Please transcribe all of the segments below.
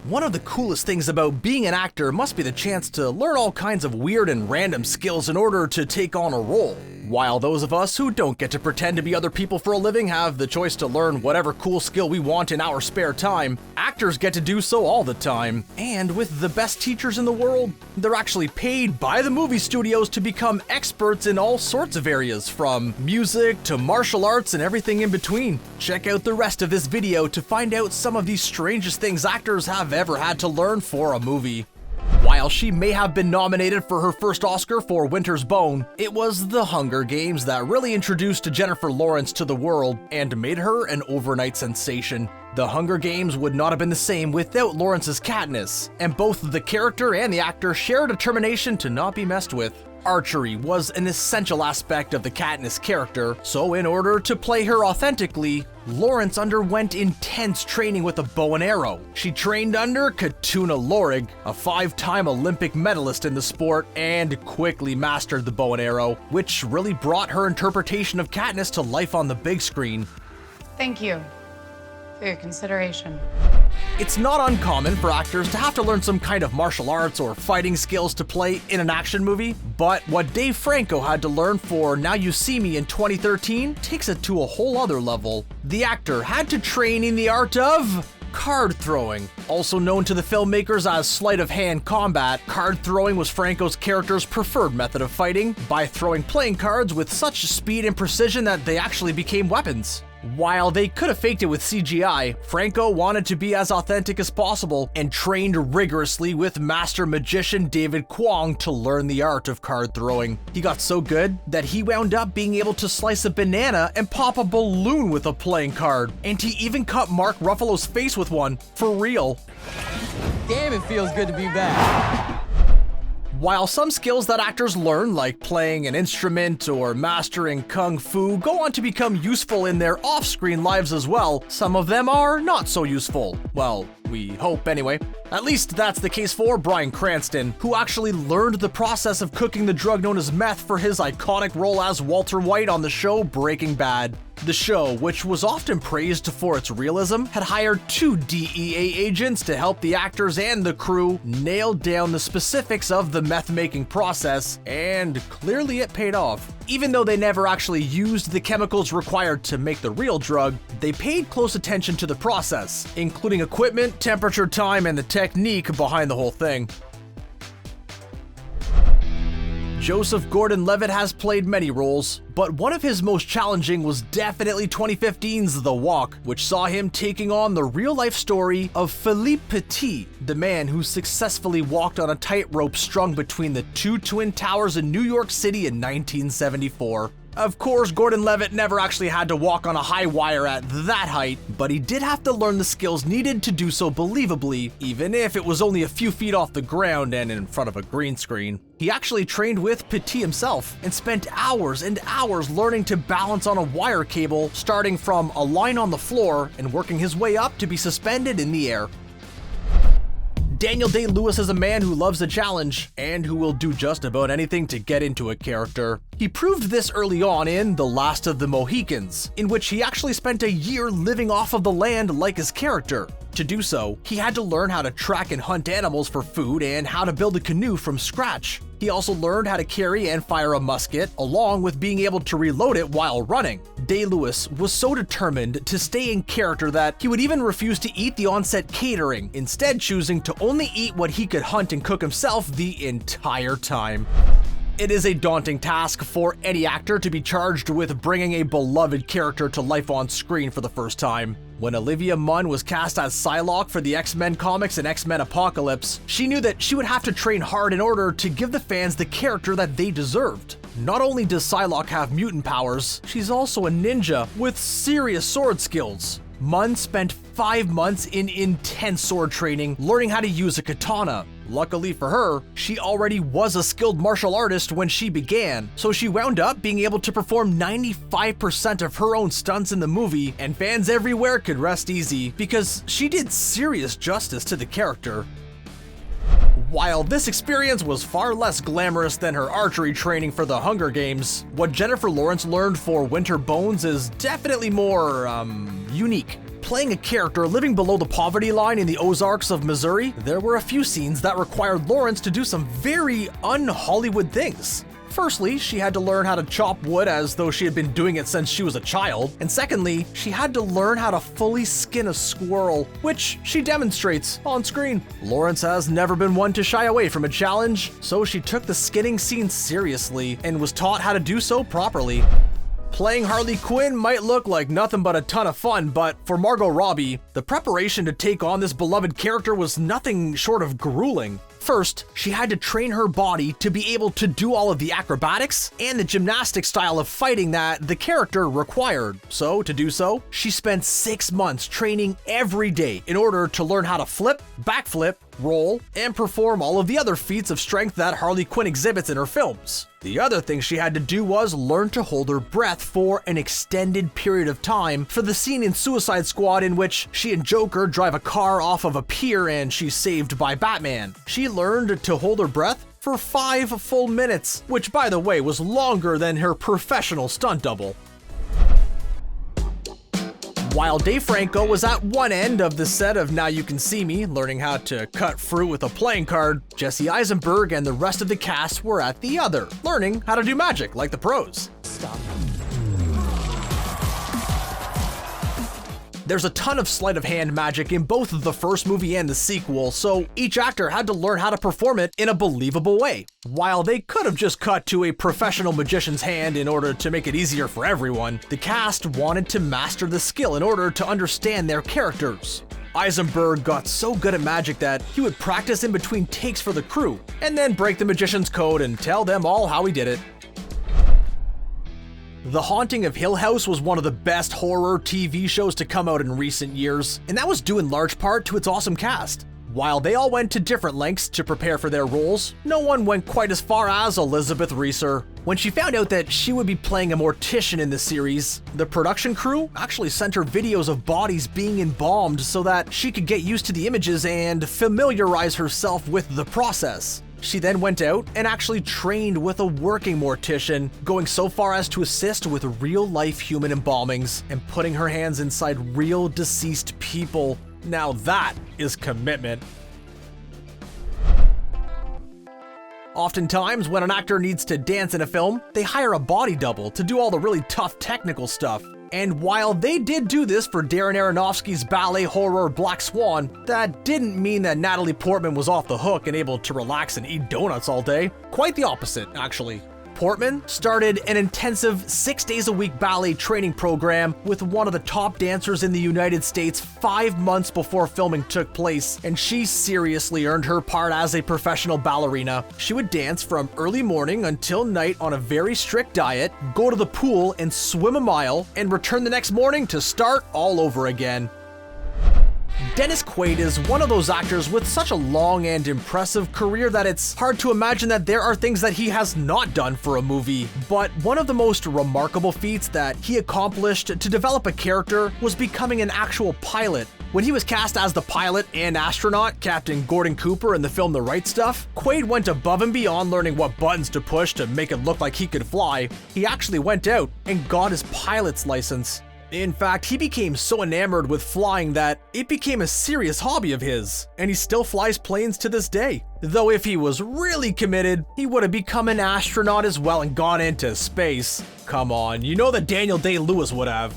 One of the coolest things about being an actor must be the chance to learn all kinds of weird and random skills in order to take on a role. While those of us who don't get to pretend to be other people for a living have the choice to learn whatever cool skill we want in our spare time, actors get to do so all the time. And with the best teachers in the world, they're actually paid by the movie studios to become experts in all sorts of areas, from music to martial arts and everything in between. Check out the rest of this video to find out some of the strangest things actors have ever had to learn for a movie. While she may have been nominated for her first Oscar for Winter's Bone, it was The Hunger Games that really introduced Jennifer Lawrence to the world and made her an overnight sensation. The Hunger Games would not have been the same without Lawrence's Katniss, and both the character and the actor share a determination to not be messed with. Archery was an essential aspect of the Katniss character, so in order to play her authentically, Lawrence underwent intense training with a bow and arrow. She trained under Katuna Lorig, a 5-time Olympic medalist in the sport, and quickly mastered the bow and arrow, which really brought her interpretation of Katniss to life on the big screen. Thank you for your consideration. It's not uncommon for actors to have to learn some kind of martial arts or fighting skills to play in an action movie, but what Dave Franco had to learn for Now You See Me in 2013 takes it to a whole other level. The actor had to train in the art of card throwing. Also known to the filmmakers as sleight of hand combat, card throwing was Franco's character's preferred method of fighting, by throwing playing cards with such speed and precision that they actually became weapons. While they could have faked it with CGI, Franco wanted to be as authentic as possible and trained rigorously with master magician David Kwong to learn the art of card throwing. He got so good that he wound up being able to slice a banana and pop a balloon with a playing card, and he even cut Mark Ruffalo's face with one, for real. Damn, it feels good to be back. While some skills that actors learn, like playing an instrument or mastering kung fu, go on to become useful in their off-screen lives as well, some of them are not so useful. Well, we hope anyway. At least that's the case for Bryan Cranston, who actually learned the process of cooking the drug known as meth for his iconic role as Walter White on the show Breaking Bad. The show, which was often praised for its realism, had hired 2 DEA agents to help the actors and the crew nail down the specifics of the meth-making process, and clearly it paid off. Even though they never actually used the chemicals required to make the real drug, they paid close attention to the process, including equipment, temperature, time, and the technique behind the whole thing. Joseph Gordon-Levitt has played many roles, but one of his most challenging was definitely 2015's The Walk, which saw him taking on the real-life story of Philippe Petit, the man who successfully walked on a tightrope strung between the 2 twin towers in New York City in 1974. Of course, Gordon-Levitt never actually had to walk on a high wire at that height, but he did have to learn the skills needed to do so believably, even if it was only a few feet off the ground and in front of a green screen. He actually trained with Petit himself and spent hours and hours learning to balance on a wire cable, starting from a line on the floor and working his way up to be suspended in the air. Daniel Day-Lewis is a man who loves a challenge, and who will do just about anything to get into a character. He proved this early on in The Last of the Mohicans, in which he actually spent a year living off of the land like his character. To do so, he had to learn how to track and hunt animals for food and how to build a canoe from scratch. He also learned how to carry and fire a musket, along with being able to reload it while running. Day-Lewis was so determined to stay in character that he would even refuse to eat the on-set catering, instead choosing to only eat what he could hunt and cook himself the entire time. It is a daunting task for any actor to be charged with bringing a beloved character to life on screen for the first time. When Olivia Munn was cast as Psylocke for the X-Men comics and X-Men Apocalypse, she knew that she would have to train hard in order to give the fans the character that they deserved. Not only does Psylocke have mutant powers, she's also a ninja with serious sword skills. Munn spent 5 months in intense sword training, learning how to use a katana. Luckily for her, she already was a skilled martial artist when she began, so she wound up being able to perform 95% of her own stunts in the movie, and fans everywhere could rest easy because she did serious justice to the character. While this experience was far less glamorous than her archery training for the Hunger Games, what Jennifer Lawrence learned for Winter Bones is definitely more, unique. playing a character living below the poverty line in the Ozarks of Missouri, there were a few scenes that required Lawrence to do some very un-Hollywood things. Firstly, she had to learn how to chop wood as though she had been doing it since she was a child, and secondly, she had to learn how to fully skin a squirrel, which she demonstrates on screen. Lawrence has never been one to shy away from a challenge, so she took the skinning scene seriously and was taught how to do so properly. Playing Harley Quinn might look like nothing but a ton of fun, but for Margot Robbie, the preparation to take on this beloved character was nothing short of grueling. First, she had to train her body to be able to do all of the acrobatics and the gymnastic style of fighting that the character required. So, to do so, she spent 6 months training every day in order to learn how to flip, backflip, roll, and perform all of the other feats of strength that Harley Quinn exhibits in her films. The other thing she had to do was learn to hold her breath for an extended period of time for the scene in Suicide Squad in which she and Joker drive a car off of a pier and she's saved by Batman. She learned to hold her breath for 5 full minutes, which by the way was longer than her professional stunt double. While Dave Franco was at one end of the set of Now You Can See Me, learning how to cut fruit with a playing card, Jesse Eisenberg and the rest of the cast were at the other, learning how to do magic like the pros. Stop. There's a ton of sleight of hand magic in both the first movie and the sequel, so each actor had to learn how to perform it in a believable way. While they could have just cut to a professional magician's hand in order to make it easier for everyone, the cast wanted to master the skill in order to understand their characters. Eisenberg got so good at magic that he would practice in between takes for the crew, and then break the magician's code and tell them all how he did it. The Haunting of Hill House was one of the best horror TV shows to come out in recent years, and that was due in large part to its awesome cast. While they all went to different lengths to prepare for their roles, no one went quite as far as Elizabeth Reeser. When she found out that she would be playing a mortician in the series, the production crew actually sent her videos of bodies being embalmed so that she could get used to the images and familiarize herself with the process. She then went out and actually trained with a working mortician, going so far as to assist with real-life human embalmings and putting her hands inside real deceased people. Now that is commitment. Oftentimes, when an actor needs to dance in a film, they hire a body double to do all the really tough technical stuff. And while they did do this for Darren Aronofsky's ballet horror Black Swan, that didn't mean that Natalie Portman was off the hook and able to relax and eat donuts all day. Quite the opposite, actually. Portman started an intensive 6 days a week ballet training program with one of the top dancers in the United States 5 months before filming took place, and she seriously earned her part as a professional ballerina. She would dance from early morning until night on a very strict diet, go to the pool and swim a mile, and return the next morning to start all over again. Dennis Quaid is one of those actors with such a long and impressive career that it's hard to imagine that there are things that he has not done for a movie. But one of the most remarkable feats that he accomplished to develop a character was becoming an actual pilot. When he was cast as the pilot and astronaut, Captain Gordon Cooper, in the film The Right Stuff, Quaid went above and beyond learning what buttons to push to make it look like he could fly. He actually went out and got his pilot's license. In fact, he became so enamored with flying that it became a serious hobby of his, and he still flies planes to this day. Though if he was really committed, he would have become an astronaut as well and gone into space. Come on, you know that Daniel Day-Lewis would have.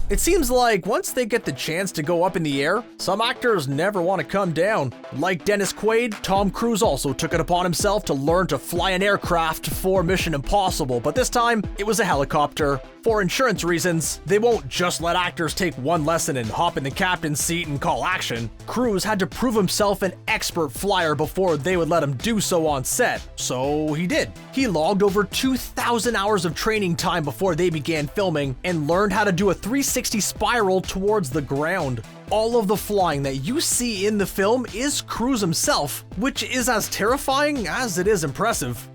It seems like once they get the chance to go up in the air, some actors never want to come down. Like Dennis Quaid, Tom Cruise also took it upon himself to learn to fly an aircraft for Mission Impossible, but this time it was a helicopter. For insurance reasons, they won't just let actors take one lesson and hop in the captain's seat and call action. Cruise had to prove himself an expert flyer before they would let him do so on set, so he did. He logged over 2,000 hours of training time before they began filming and learned how to do a 360 spiral towards the ground. All of the flying that you see in the film is Cruise himself, which is as terrifying as it is impressive.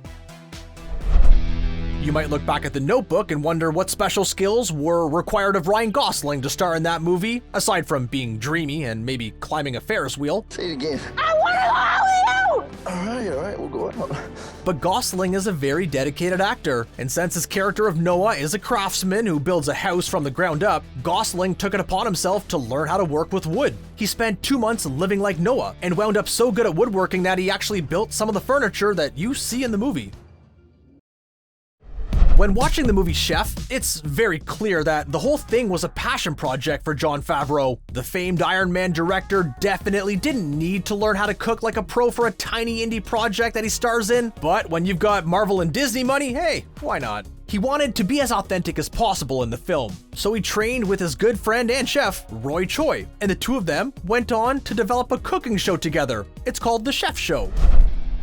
You might look back at The Notebook and wonder what special skills were required of Ryan Gosling to star in that movie, aside from being dreamy and maybe climbing a Ferris wheel. Say it again. I want to Alright, we'll go out. But Gosling is a very dedicated actor, and since his character of Noah is a craftsman who builds a house from the ground up, Gosling took it upon himself to learn how to work with wood. He spent 2 months living like Noah, and wound up so good at woodworking that he actually built some of the furniture that you see in the movie. When watching the movie Chef, it's very clear that the whole thing was a passion project for Jon Favreau. The famed Iron Man director definitely didn't need to learn how to cook like a pro for a tiny indie project that he stars in, but when you've got Marvel and Disney money, hey, why not? He wanted to be as authentic as possible in the film, so he trained with his good friend and chef, Roy Choi, and the two of them went on to develop a cooking show together. It's called The Chef Show.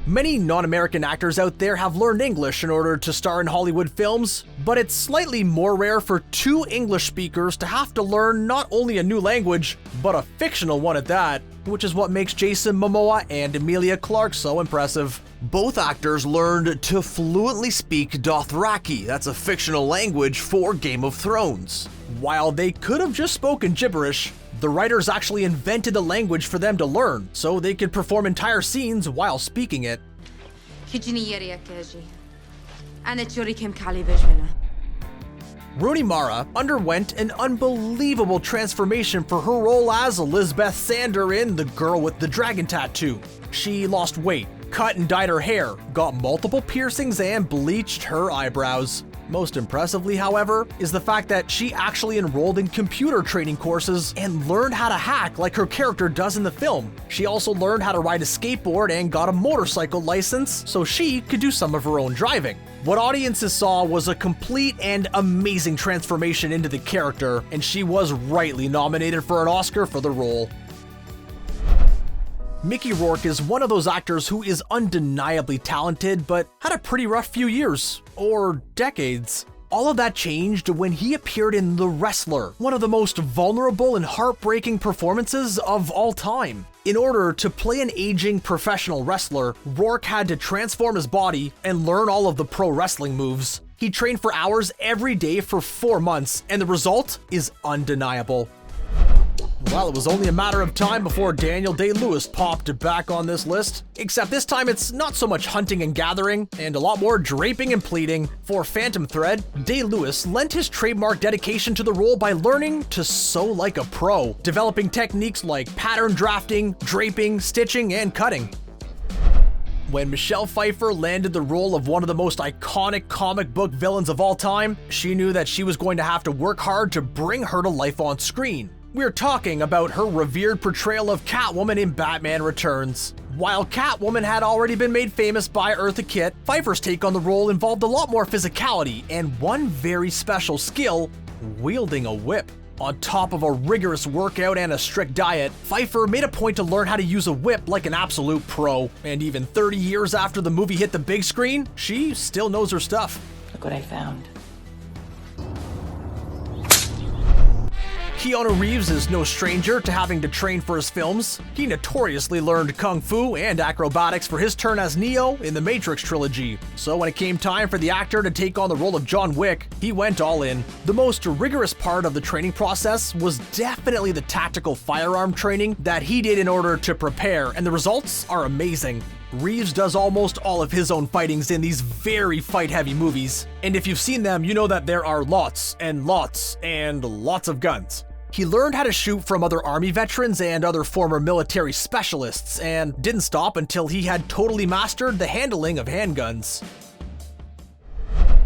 Many non-American actors out there have learned English in order to star in Hollywood films, but it's slightly more rare for two English speakers to have to learn not only a new language, but a fictional one at that, which is what makes Jason Momoa and Emilia Clarke so impressive. Both actors learned to fluently speak Dothraki, that's a fictional language for Game of Thrones. While they could have just spoken gibberish, the writers actually invented the language for them to learn, so they could perform entire scenes while speaking it. Rooney Mara underwent an unbelievable transformation for her role as Elizabeth Sander in The Girl with the Dragon Tattoo. She lost weight, cut and dyed her hair, got multiple piercings, and bleached her eyebrows. Most impressively, however, is the fact that she actually enrolled in computer training courses and learned how to hack like her character does in the film. She also learned how to ride a skateboard and got a motorcycle license so she could do some of her own driving. What audiences saw was a complete and amazing transformation into the character, and she was rightly nominated for an Oscar for the role. Mickey Rourke is one of those actors who is undeniably talented, but had a pretty rough few years, or decades. All of that changed when he appeared in The Wrestler, one of the most vulnerable and heartbreaking performances of all time. In order to play an aging professional wrestler, Rourke had to transform his body and learn all of the pro wrestling moves. He trained for hours every day for 4 months, and the result is undeniable. Well, it was only a matter of time before Daniel Day-Lewis popped back on this list, except this time it's not so much hunting and gathering, and a lot more draping and pleating. For Phantom Thread, Day-Lewis lent his trademark dedication to the role by learning to sew like a pro, developing techniques like pattern drafting, draping, stitching, and cutting. When Michelle Pfeiffer landed the role of one of the most iconic comic book villains of all time, she knew that she was going to have to work hard to bring her to life on screen. We're talking about her revered portrayal of Catwoman in Batman Returns. While Catwoman had already been made famous by Eartha Kitt, Pfeiffer's take on the role involved a lot more physicality and one very special skill: wielding a whip. On top of a rigorous workout and a strict diet, Pfeiffer made a point to learn how to use a whip like an absolute pro. And even 30 years after the movie hit the big screen, she still knows her stuff. Look what I found. Keanu Reeves is no stranger to having to train for his films. He notoriously learned kung fu and acrobatics for his turn as Neo in the Matrix trilogy. So when it came time for the actor to take on the role of John Wick, he went all in. The most rigorous part of the training process was definitely the tactical firearm training that he did in order to prepare, and the results are amazing. Reeves does almost all of his own fightings in these very fight-heavy movies, and if you've seen them, you know that there are lots and lots and lots of guns. He learned how to shoot from other army veterans and other former military specialists, and didn't stop until he had totally mastered the handling of handguns.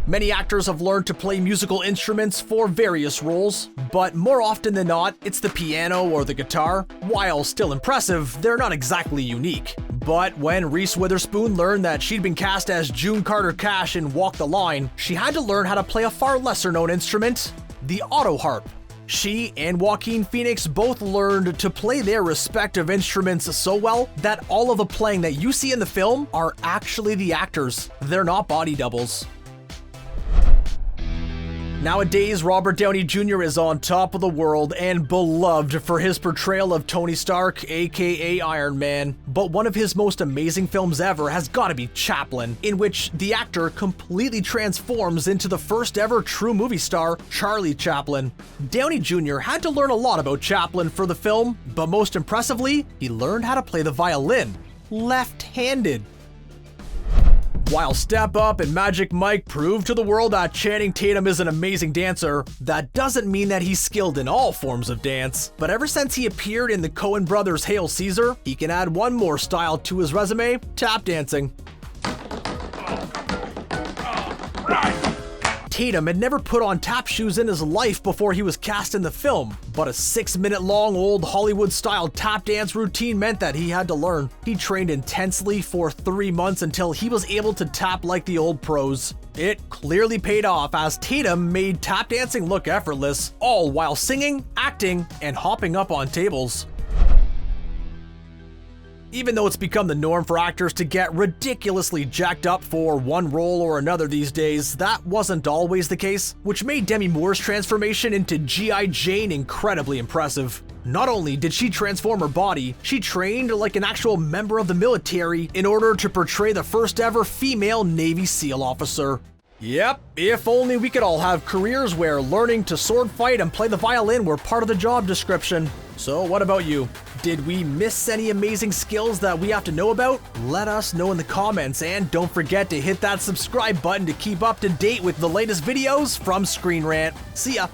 Many actors have learned to play musical instruments for various roles, but more often than not, it's the piano or the guitar. While still impressive, they're not exactly unique. But when Reese Witherspoon learned that she'd been cast as June Carter Cash in Walk the Line, she had to learn how to play a far lesser-known instrument, the auto harp. She and Joaquin Phoenix both learned to play their respective instruments so well that all of the playing that you see in the film are actually the actors. They're not body doubles. Nowadays, Robert Downey Jr. is on top of the world and beloved for his portrayal of Tony Stark, aka Iron Man. But one of his most amazing films ever has got to be Chaplin, in which the actor completely transforms into the first ever true movie star, Charlie Chaplin. Downey Jr. had to learn a lot about Chaplin for the film, but most impressively, he learned how to play the violin. left-handed. While Step Up and Magic Mike proved to the world that Channing Tatum is an amazing dancer, that doesn't mean that he's skilled in all forms of dance. But ever since he appeared in the Coen brothers' Hail Caesar, he can add one more style to his resume: tap dancing. Tatum had never put on tap shoes in his life before he was cast in the film, but a 6-minute-long old Hollywood-style tap dance routine meant that he had to learn. He trained intensely for 3 months until he was able to tap like the old pros. It clearly paid off, as Tatum made tap dancing look effortless, all while singing, acting, and hopping up on tables. Even though it's become the norm for actors to get ridiculously jacked up for one role or another these days, that wasn't always the case, which made Demi Moore's transformation into G.I. Jane incredibly impressive. Not only did she transform her body, she trained like an actual member of the military in order to portray the first ever female Navy SEAL officer. Yep, if only we could all have careers where learning to sword fight and play the violin were part of the job description. So what about you? Did we miss any amazing skills that we have to know about? Let us know in the comments, and don't forget to hit that subscribe button to keep up to date with the latest videos from ScreenRant. See ya!